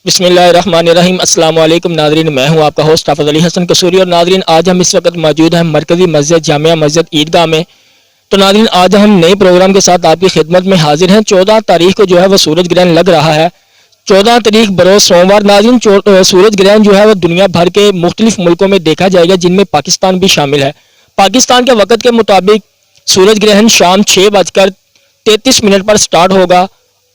بسم اللہ الرحمن الرحیم۔ السلام علیکم ناظرین، میں ہوں آپ کا ہوسٹ حافظ علی حسن قصوری۔ اور ناظرین آج ہم اس وقت موجود ہیں مرکزی مسجد جامعہ مسجد عیدگاہ میں۔ تو ناظرین آج ہم نئے پروگرام کے ساتھ آپ کی خدمت میں حاضر ہیں۔ 14 تاریخ کو جو ہے وہ سورج گرہن لگ رہا ہے، 14 تاریخ بروز سوموار۔ ناظرین سورج گرہن جو ہے وہ دنیا بھر کے مختلف ملکوں میں دیکھا جائے گا، جن میں پاکستان بھی شامل ہے۔ پاکستان کے وقت کے مطابق سورج گرہن شام 6:33 پر سٹارٹ ہوگا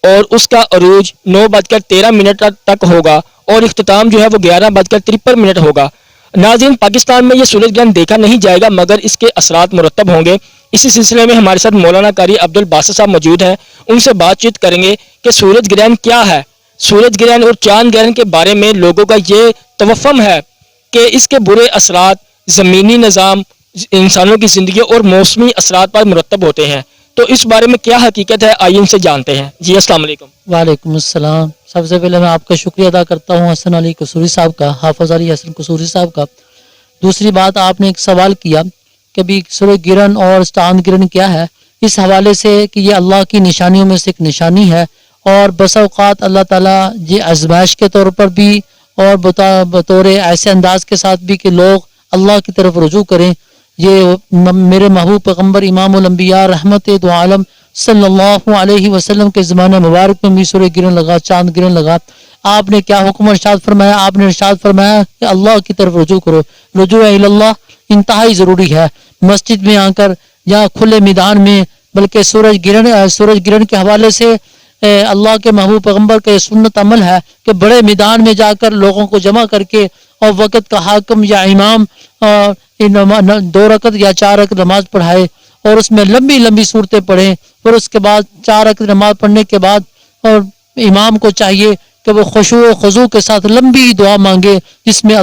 اور اس کا عروج 9:13 تک ہوگا اور اختتام جو ہے وہ 11:53 ہوگا۔ ناظرین پاکستان میں یہ سورج گرہن دیکھا نہیں جائے گا، مگر اس کے اثرات مرتب ہوں گے۔ اسی سلسلے میں ہمارے ساتھ مولانا قاری عبدالباسط صاحب موجود ہیں، ان سے بات چیت کریں گے کہ سورج گرہن کیا ہے، سورج گرہن اور چاند گرہن کے بارے میں لوگوں کا یہ توہم ہے کہ اس کے برے اثرات زمینی نظام، انسانوں کی زندگی اور موسمی اثرات پر مرتب ہوتے ہیں۔ تو اس بارے میں کیا حقیقت ہے، آئیے ان سے جانتے ہیں۔ جی السلام علیکم۔ وعلیکم السلام۔ سب سے پہلے میں آپ کا شکریہ ادا کرتا ہوں حسن علی قصوری صاحب کا، حافظ علی حسن قصوری صاحب کا۔ دوسری بات، آپ نے ایک سوال کیا کہ بھی سورج گرہن اور چاند گرہن کیا ہے، اس حوالے سے کہ یہ اللہ کی نشانیوں میں سے ایک نشانی ہے، اور بسا اوقات اللہ تعالیٰ یہ آزمائش کے طور پر بھی اور بطور ایسے انداز کے ساتھ بھی کہ لوگ اللہ کی طرف رجوع کریں۔ یہ میرے محبوب پیغمبر امام الانبیاء رحمت دو عالم صلی اللہ علیہ وسلم کے زمانہ مبارک میں بھی سورج گرہن لگا، چاند گرہن لگا۔ آپ نے کیا حکم ارشاد فرمایا؟ آپ نے ارشاد فرمایا کہ اللہ کی طرف رجوع کرو۔ رجوع اللہ انتہائی ضروری ہے، مسجد میں آ کر یا کھلے میدان میں، بلکہ سورج گرہن کے حوالے سے اللہ کے محبوب پیغمبر کا سنت عمل ہے کہ بڑے میدان میں جا کر لوگوں کو جمع کر کے اور وقت کا حاکم یا امام 2 رکعت یا 4 رکعت نماز پڑھائے اور اس میں لمبی لمبی صورتیں پڑھیں، اور اس کے بعد 4 رکعت نماز پڑھنے کے بعد اور امام کو چاہیے کہ وہ خشوع و خضوع کے ساتھ لمبی دعا مانگے، جس میں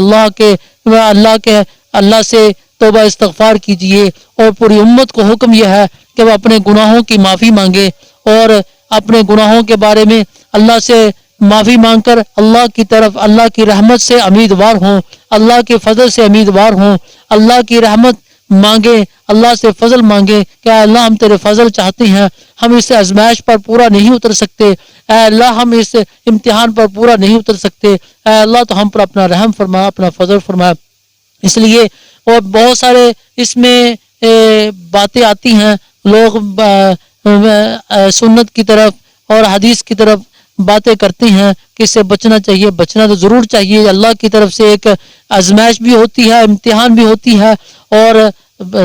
اللہ سے توبہ استغفار کیجئے، اور پوری امت کو حکم یہ ہے کہ وہ اپنے گناہوں کی معافی مانگے اور اپنے گناہوں کے بارے میں اللہ سے معافی مانگ کر اللہ کی طرف، اللہ کی رحمت سے امیدوار ہوں، اللہ کے فضل سے امیدوار ہوں، اللہ کی رحمت مانگے، اللہ سے فضل مانگے کہ اے اللہ ہم تیرے فضل چاہتے ہیں، ہم اس آزمائش پر پورا نہیں اتر سکتے، اے اللہ ہم اس امتحان پر پورا نہیں اتر سکتے، اے اللہ تو ہم پر اپنا رحم فرما، اپنا فضل فرما۔ اس لیے اور بہت سارے اس میں باتیں آتی ہیں، لوگ سنت کی طرف اور حدیث کی طرف باتیں کرتے ہیں کہ اس سے بچنا چاہیے۔ بچنا تو ضرور چاہیے، اللہ کی طرف سے ایک آزمائش بھی ہوتی ہے، امتحان بھی ہوتی ہے، اور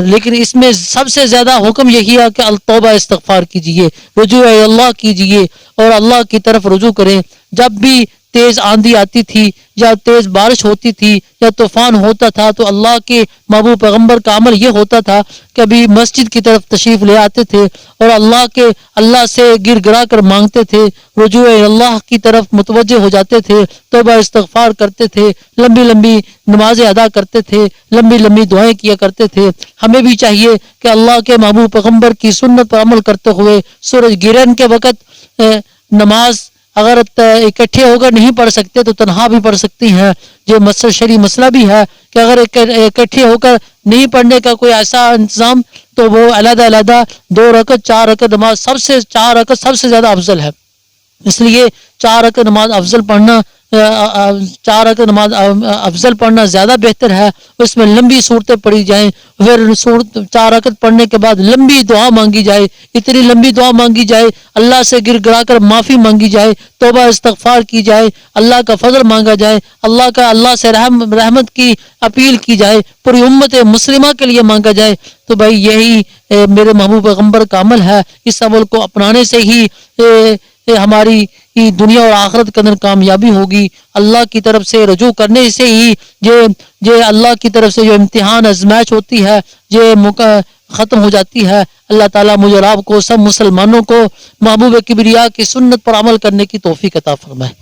لیکن اس میں سب سے زیادہ حکم یہی ہے کہ توبہ استغفار کیجئے، رجوع اللہ کیجئے اور اللہ کی طرف رجوع کریں۔ جب بھی تیز آندھی آتی تھی یا تیز بارش ہوتی تھی یا طوفان ہوتا تھا تو اللہ کے محبوب پیغمبر کا عمل یہ ہوتا تھا کہ ابھی مسجد کی طرف تشریف لے آتے تھے اور اللہ سے گر گڑا کر مانگتے تھے، رجوع اللہ کی طرف متوجہ ہو جاتے تھے، توبہ استغفار کرتے تھے، لمبی لمبی نمازیں ادا کرتے تھے، لمبی لمبی دعائیں کیا کرتے تھے۔ ہمیں بھی چاہیے کہ اللہ کے محبوب پیغمبر کی سنت پر عمل کرتے ہوئے سورج گرہن کے وقت نماز اگر اکٹھے ہو کر نہیں پڑھ سکتے تو تنہا بھی پڑھ سکتی ہیں۔ یہ شرعی مسئلہ بھی ہے کہ اگر اکٹھے ہو کر نہیں پڑھنے کا کوئی ایسا انتظام تو وہ علیحدہ علیحدہ 2 رکعت 4 رکعت نماز 4 رکعت سب سے زیادہ افضل ہے۔ اس لیے 4 رکعت نماز افضل پڑھنا زیادہ بہتر ہے۔ اس میں لمبی صورتیں پڑھی جائیں، پھر 4 رکعت پڑھنے کے بعد لمبی دعا مانگی جائے، اتنی لمبی دعا مانگی جائے، اللہ سے گر گڑا کر معافی مانگی جائے، توبہ استغفار کی جائے، اللہ کا فضل مانگا جائے، اللہ سے رحمت کی اپیل کی جائے، پوری امت مسلمہ کے لیے مانگا جائے۔ تو بھائی یہی میرے محبوب پیغمبر کا عمل ہے۔ اس عمل کو اپنانے سے ہی ہماری دنیا اور آخرت کے اندر کامیابی ہوگی۔ اللہ کی طرف سے رجوع کرنے سے ہی یہ اللہ کی طرف سے جو امتحان آزمائش ہوتی ہے یہ ختم ہو جاتی ہے۔ اللہ تعالیٰ مجھے اور آپ کو سب مسلمانوں کو محبوب کبریا کی سنت پر عمل کرنے کی توفیق عطا فرمائے۔